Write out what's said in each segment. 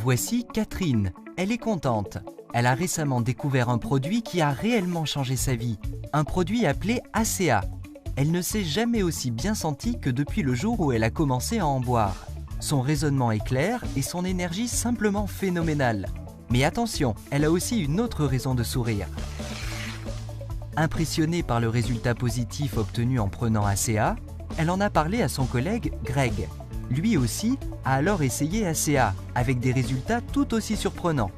Voici Catherine. Elle est contente. Elle a récemment découvert un produit qui a réellement changé sa vie. Un produit appelé ACA. Elle ne s'est jamais aussi bien sentie que depuis le jour où elle a commencé à en boire. Son raisonnement est clair et son énergie simplement phénoménale. Mais attention, elle a aussi une autre raison de sourire. Impressionnée par le résultat positif obtenu en prenant ACA, elle en a parlé à son collègue Greg. Lui aussi a alors essayé ACA, avec des résultats tout aussi surprenants.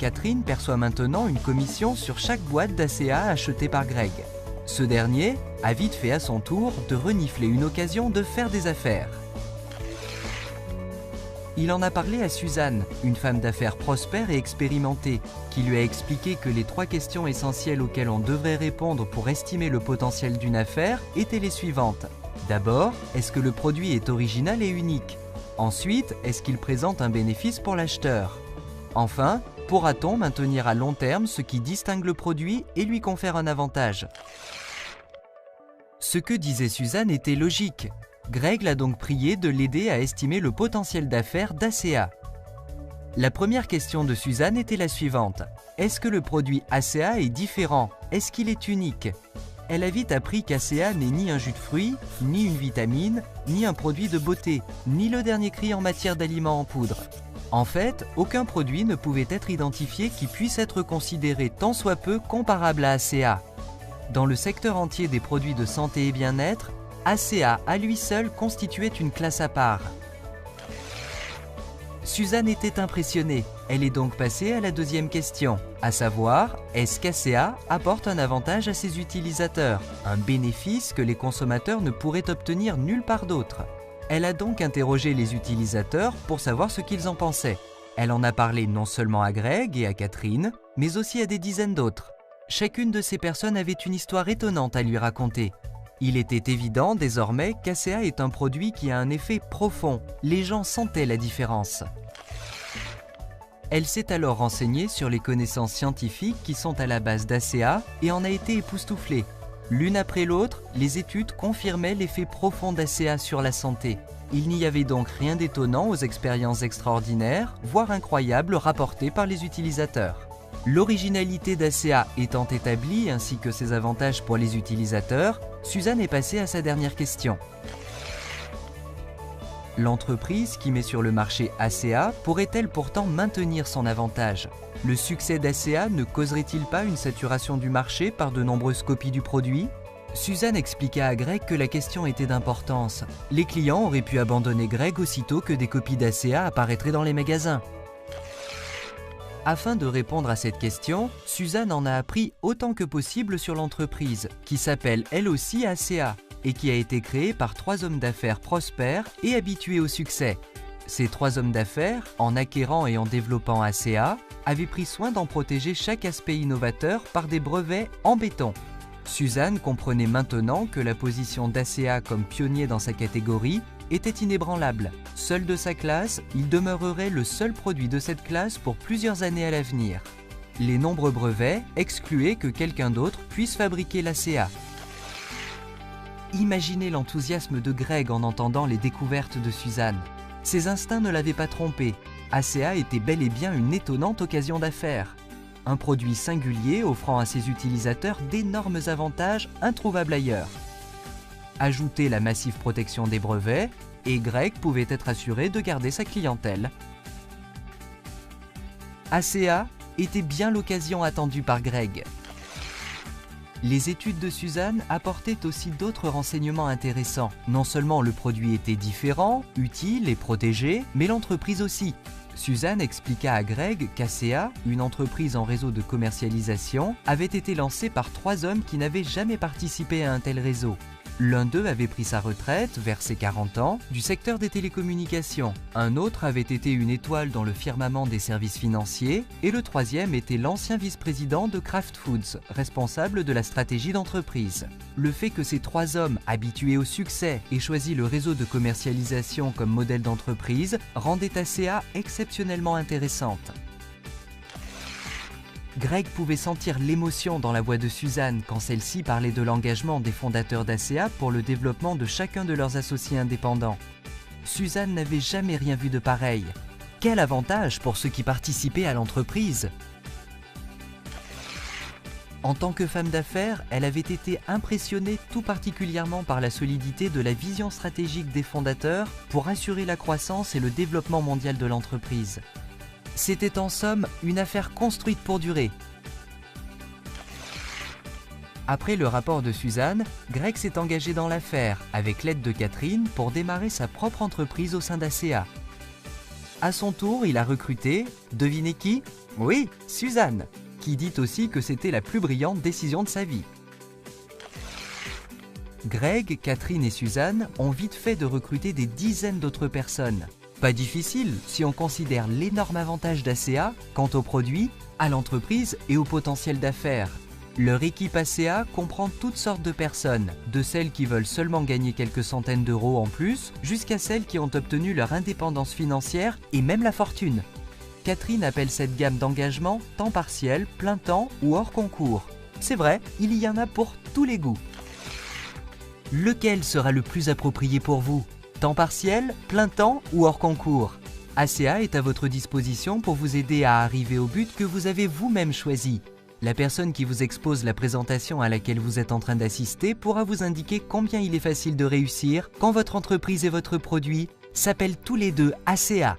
Catherine perçoit maintenant une commission sur chaque boîte d'ACA achetée par Greg. Ce dernier a vite fait à son tour de renifler une occasion de faire des affaires. Il en a parlé à Suzanne, une femme d'affaires prospère et expérimentée, qui lui a expliqué que les 3 questions essentielles auxquelles on devrait répondre pour estimer le potentiel d'une affaire étaient les suivantes. D'abord, est-ce que le produit est original et unique? Ensuite, est-ce qu'il présente un bénéfice pour l'acheteur? Enfin, pourra-t-on maintenir à long terme ce qui distingue le produit et lui confère un avantage? Ce que disait Suzanne était logique. Greg l'a donc prié de l'aider à estimer le potentiel d'affaires d'ACA. La première question de Suzanne était la suivante. Est-ce que le produit ACA est différent? Est-ce qu'il est unique? Elle a vite appris qu'ACA n'est ni un jus de fruits, ni une vitamine, ni un produit de beauté, ni le dernier cri en matière d'aliments en poudre. En fait, aucun produit ne pouvait être identifié qui puisse être considéré tant soit peu comparable à ACA. Dans le secteur entier des produits de santé et bien-être, ACA à lui seul constituait une classe à part. Suzanne était impressionnée. Elle est donc passée à la deuxième question, à savoir, est-ce qu'ACA apporte un avantage à ses utilisateurs, un bénéfice que les consommateurs ne pourraient obtenir nulle part d'autre? Elle a donc interrogé les utilisateurs pour savoir ce qu'ils en pensaient. Elle en a parlé non seulement à Greg et à Catherine, mais aussi à des dizaines d'autres. Chacune de ces personnes avait une histoire étonnante à lui raconter. Il était évident désormais qu'ACA est un produit qui a un effet profond. Les gens sentaient la différence. Elle s'est alors renseignée sur les connaissances scientifiques qui sont à la base d'ACA et en a été époustouflée. L'une après l'autre, les études confirmaient l'effet profond d'ACA sur la santé. Il n'y avait donc rien d'étonnant aux expériences extraordinaires, voire incroyables, rapportées par les utilisateurs. L'originalité d'ACA étant établie ainsi que ses avantages pour les utilisateurs, Suzanne est passée à sa dernière question. L'entreprise qui met sur le marché ACA pourrait-elle pourtant maintenir son avantage? Le succès d'ACA ne causerait-il pas une saturation du marché par de nombreuses copies du produit? Suzanne expliqua à Greg que la question était d'importance. Les clients auraient pu abandonner Greg aussitôt que des copies d'ACA apparaîtraient dans les magasins. Afin de répondre à cette question, Suzanne en a appris autant que possible sur l'entreprise, qui s'appelle elle aussi ACA, et qui a été créée par 3 hommes d'affaires prospères et habitués au succès. Ces 3 hommes d'affaires, en acquérant et en développant ACA, avaient pris soin d'en protéger chaque aspect innovateur par des brevets en béton. Suzanne comprenait maintenant que la position d'ACA comme pionnier dans sa catégorie était inébranlable. Seul de sa classe, il demeurerait le seul produit de cette classe pour plusieurs années à l'avenir. Les nombreux brevets excluaient que quelqu'un d'autre puisse fabriquer l'ACA. Imaginez l'enthousiasme de Greg en entendant les découvertes de Suzanne. Ses instincts ne l'avaient pas trompé. ACA était bel et bien une étonnante occasion d'affaires. Un produit singulier offrant à ses utilisateurs d'énormes avantages introuvables ailleurs. Ajoutez la massive protection des brevets, et Greg pouvait être assuré de garder sa clientèle. ACA était bien l'occasion attendue par Greg. Les études de Suzanne apportaient aussi d'autres renseignements intéressants. Non seulement le produit était différent, utile et protégé, mais l'entreprise aussi. Suzanne expliqua à Greg qu'ACA, une entreprise en réseau de commercialisation, avait été lancée par 3 hommes qui n'avaient jamais participé à un tel réseau. L'un d'eux avait pris sa retraite, vers ses 40 ans, du secteur des télécommunications. Un autre avait été une étoile dans le firmament des services financiers. Et le 3e était l'ancien vice-président de Kraft Foods, responsable de la stratégie d'entreprise. Le fait que ces 3 hommes, habitués au succès, aient choisi le réseau de commercialisation comme modèle d'entreprise, rendait ACA exceptionnellement intéressante. Greg pouvait sentir l'émotion dans la voix de Suzanne quand celle-ci parlait de l'engagement des fondateurs d'ACA pour le développement de chacun de leurs associés indépendants. Suzanne n'avait jamais rien vu de pareil. Quel avantage pour ceux qui participaient à l'entreprise! En tant que femme d'affaires, elle avait été impressionnée tout particulièrement par la solidité de la vision stratégique des fondateurs pour assurer la croissance et le développement mondial de l'entreprise. C'était en somme une affaire construite pour durer. Après le rapport de Suzanne, Greg s'est engagé dans l'affaire avec l'aide de Catherine pour démarrer sa propre entreprise au sein d'ACA. À son tour, il a recruté, devinez qui? Oui, Suzanne, qui dit aussi que c'était la plus brillante décision de sa vie. Greg, Catherine et Suzanne ont vite fait de recruter des dizaines d'autres personnes. Pas difficile si on considère l'énorme avantage d'ACA quant aux produits, à l'entreprise et au potentiel d'affaires. Leur équipe ACA comprend toutes sortes de personnes, de celles qui veulent seulement gagner quelques centaines d'euros en plus, jusqu'à celles qui ont obtenu leur indépendance financière et même la fortune. Catherine appelle cette gamme d'engagement temps partiel, plein temps ou hors concours. C'est vrai, il y en a pour tous les goûts. Lequel sera le plus approprié pour vous? Temps partiel, plein temps ou hors concours? ACA est à votre disposition pour vous aider à arriver au but que vous avez vous-même choisi. La personne qui vous expose la présentation à laquelle vous êtes en train d'assister pourra vous indiquer combien il est facile de réussir quand votre entreprise et votre produit s'appellent tous les deux ACA.